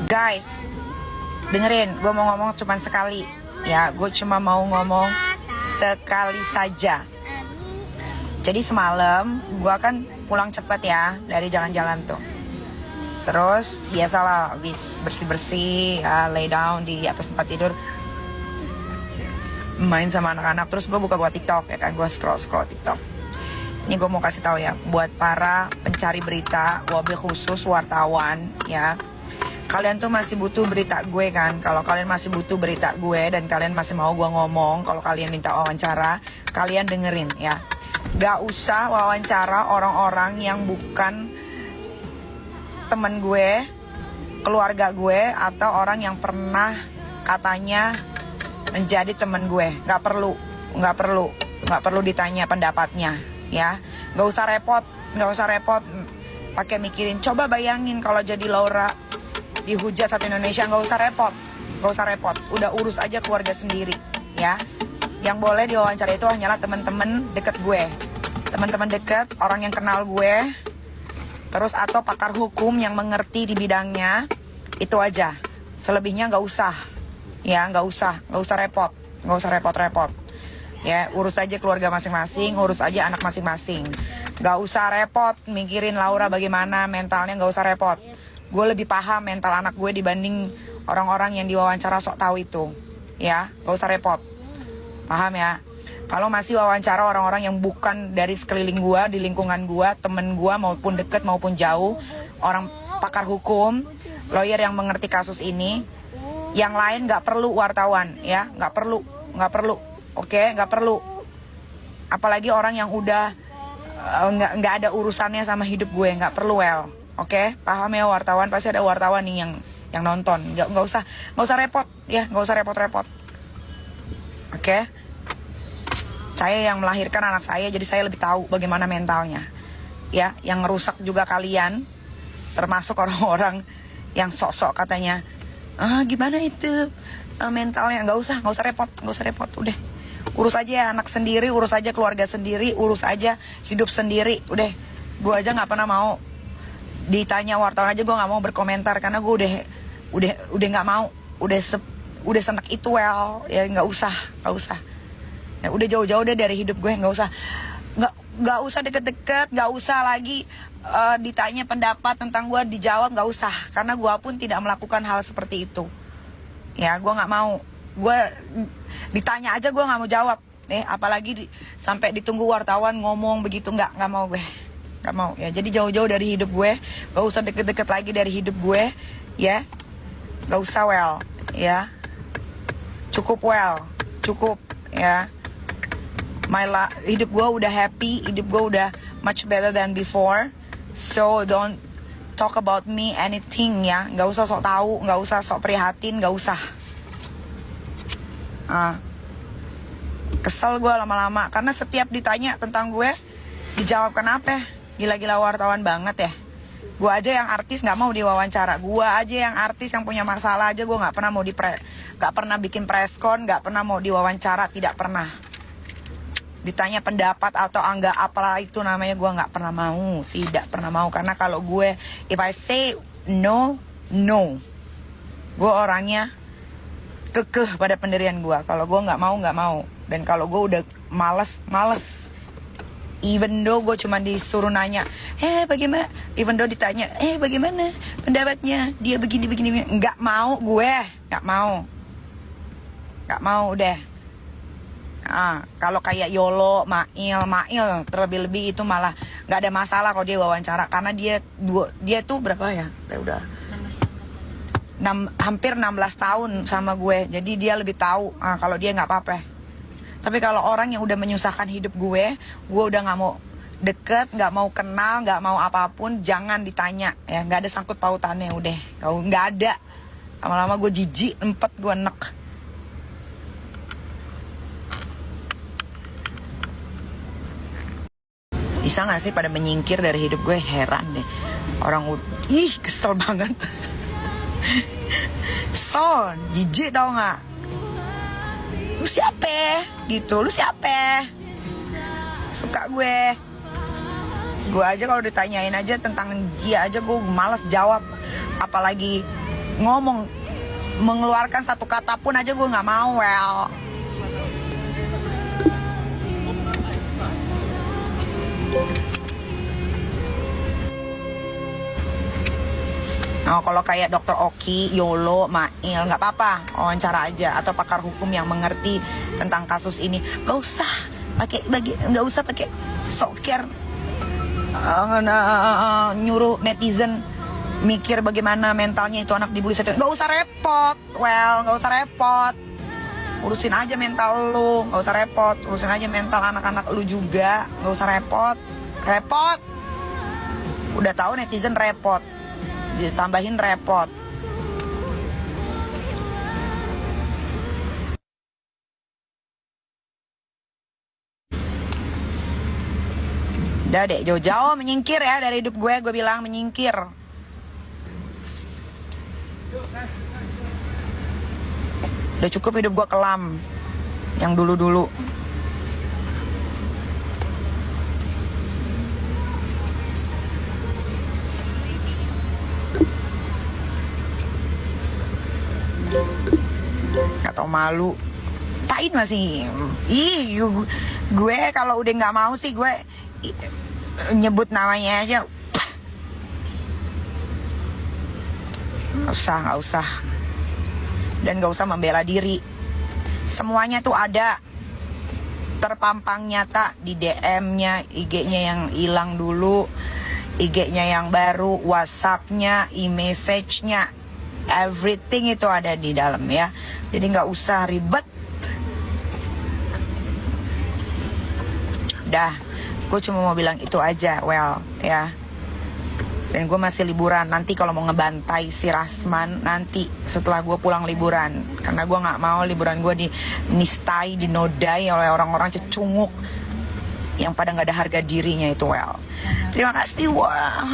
Guys, dengerin, gue mau ngomong cuma sekali. Ya, gue cuma mau ngomong sekali saja. Jadi semalam gue kan pulang cepet ya dari jalan-jalan tuh. Terus biasalah habis bersih-bersih ya, lay down di atas tempat tidur, main sama anak-anak. Terus gue buka TikTok ya kan, gue scroll TikTok. Ini gue mau kasih tahu ya buat para pencari berita, wabil khusus wartawan ya. Kalian tuh masih butuh berita gue kan. Kalau kalian masih butuh berita gue dan kalian masih mau gue ngomong, kalau kalian minta wawancara, kalian dengerin ya. Gak usah wawancara orang-orang yang bukan temen gue, keluarga gue, atau orang yang pernah katanya menjadi temen gue. Gak perlu ditanya pendapatnya ya. Gak usah repot pakai mikirin. Coba bayangin kalau jadi Laura dihujat satu Indonesia. Gak usah repot, udah urus aja keluarga sendiri ya. Yang boleh diwawancara itu hanyalah teman-teman deket gue, teman-teman deket, orang yang kenal gue, terus atau pakar hukum yang mengerti di bidangnya. Itu aja, selebihnya gak usah ya. Gak usah repot ya. Urus aja keluarga masing-masing, urus aja anak masing-masing. Gak usah repot mikirin Laura bagaimana mentalnya. Gak usah repot. Gue lebih paham mental anak gue dibanding orang-orang yang diwawancara sok tahu itu ya. Gak usah repot, paham ya. Kalau masih wawancara orang-orang yang bukan dari sekeliling gue, di lingkungan gue, temen gue maupun deket maupun jauh, orang pakar hukum, lawyer yang mengerti kasus ini, yang lain gak perlu wartawan ya. Gak perlu oke, gak perlu. Apalagi orang yang udah nggak ada urusannya sama hidup gue, gak perlu. Oke, paham ya wartawan, pasti ada wartawan nih yang nonton. Nggak usah repot ya, nggak usah repot. Oke, saya yang melahirkan anak saya, jadi saya lebih tahu bagaimana mentalnya ya. Yang ngerusak juga kalian, termasuk orang-orang yang sok-sok katanya gimana itu mentalnya. Nggak usah repot. Udah, urus aja anak sendiri, urus aja keluarga sendiri, urus aja hidup sendiri. Udah, gue aja nggak pernah mau ditanya wartawan aja, gue nggak mau berkomentar karena gue udah nggak mau, udah senek itu ya. Nggak usah ya, udah jauh-jauh deh dari hidup gue. Nggak usah deket-deket, nggak usah lagi ditanya pendapat tentang gue, dijawab. Nggak usah, karena gue pun tidak melakukan hal seperti itu ya. Gue nggak mau, gue ditanya aja gue nggak mau jawab apalagi sampai ditunggu wartawan ngomong begitu. Nggak mau gue. Gak mau ya. Jadi jauh-jauh dari hidup gue, gak usah deket-deket lagi dari hidup gue ya. Gak usah ya. Cukup ya. Hidup gue udah happy, hidup gue udah much better than before. So don't talk about me anything ya. Gak usah sok tahu, gak usah sok prihatin, gak usah. Kesel gue lama-lama karena setiap ditanya tentang gue dijawab kenapa. Gila-gila wartawan banget ya. Gue aja yang artis gak mau diwawancara. Gue aja yang artis yang punya masalah aja gue gak pernah mau gak pernah bikin preskon, gak pernah mau diwawancara, tidak pernah. Ditanya pendapat atau enggak apalah itu namanya, gue gak pernah mau, tidak pernah mau. Karena kalau gue, if I say no, gue orangnya kekeh pada pendirian gue. Kalau gue gak mau. Dan kalau gue udah males. Even though gue cuma disuruh nanya, bagaimana? Even though ditanya, bagaimana pendapatnya? Dia begini. Nggak mau gue, nggak mau deh. Kalau kayak Yolo, Mail terlebih-lebih itu malah nggak ada masalah kalau dia wawancara, karena dia tuh berapa ya? Udah hampir 16 tahun sama gue, jadi dia lebih tahu. Kalau dia nggak apa-apa. Tapi kalau orang yang udah menyusahkan hidup gue udah gak mau deket, gak mau kenal, gak mau apapun, jangan ditanya ya. Gak ada sangkut pautannya, udah. Gak ada. Lama-lama gue jijik, gue enek. Bisa gak sih pada menyingkir dari hidup gue? Heran deh. Orang kesel banget. Jijik tau gak? Lu siapa? Gitu, lu siapa? Suka gue aja kalau ditanyain aja tentang dia aja gue malas jawab. Apalagi ngomong, mengeluarkan satu kata pun aja gue nggak mau. Well, oh, kalau kayak Dokter Oki, Yolo, Mail, nggak apa-apa, wawancara aja, atau pakar hukum yang mengerti tentang kasus ini. Nggak usah pakai soker, nyuruh netizen mikir bagaimana mentalnya itu anak dibully. Nggak usah repot, nggak usah repot. Urusin aja mental lu, nggak usah repot. Urusin aja mental anak-anak lu juga, nggak usah repot. Udah tahu netizen repot, ditambahin repot. Udah deh, jauh-jauh menyingkir ya dari hidup gue bilang menyingkir. Udah cukup hidup gue kelam yang dulu-dulu. Gak tau malu. Tain masih. Gue kalau udah gak mau sih gue nyebut namanya aja. Gak usah. Dan gak usah membela diri. Semuanya tuh ada terpampang nyata di DM-nya, IG-nya yang hilang dulu, IG-nya yang baru, WhatsApp-nya, e-message-nya, everything itu ada di dalam ya. Jadi gak usah ribet. Dah, gue cuma mau bilang itu aja, ya. Dan gue masih liburan. Nanti kalau mau ngebantai si Rasman, nanti setelah gue pulang liburan. Karena gue gak mau liburan gue dinistai, dinodai oleh orang-orang cecunguk yang pada gak ada harga dirinya itu. Terima kasih. Wah.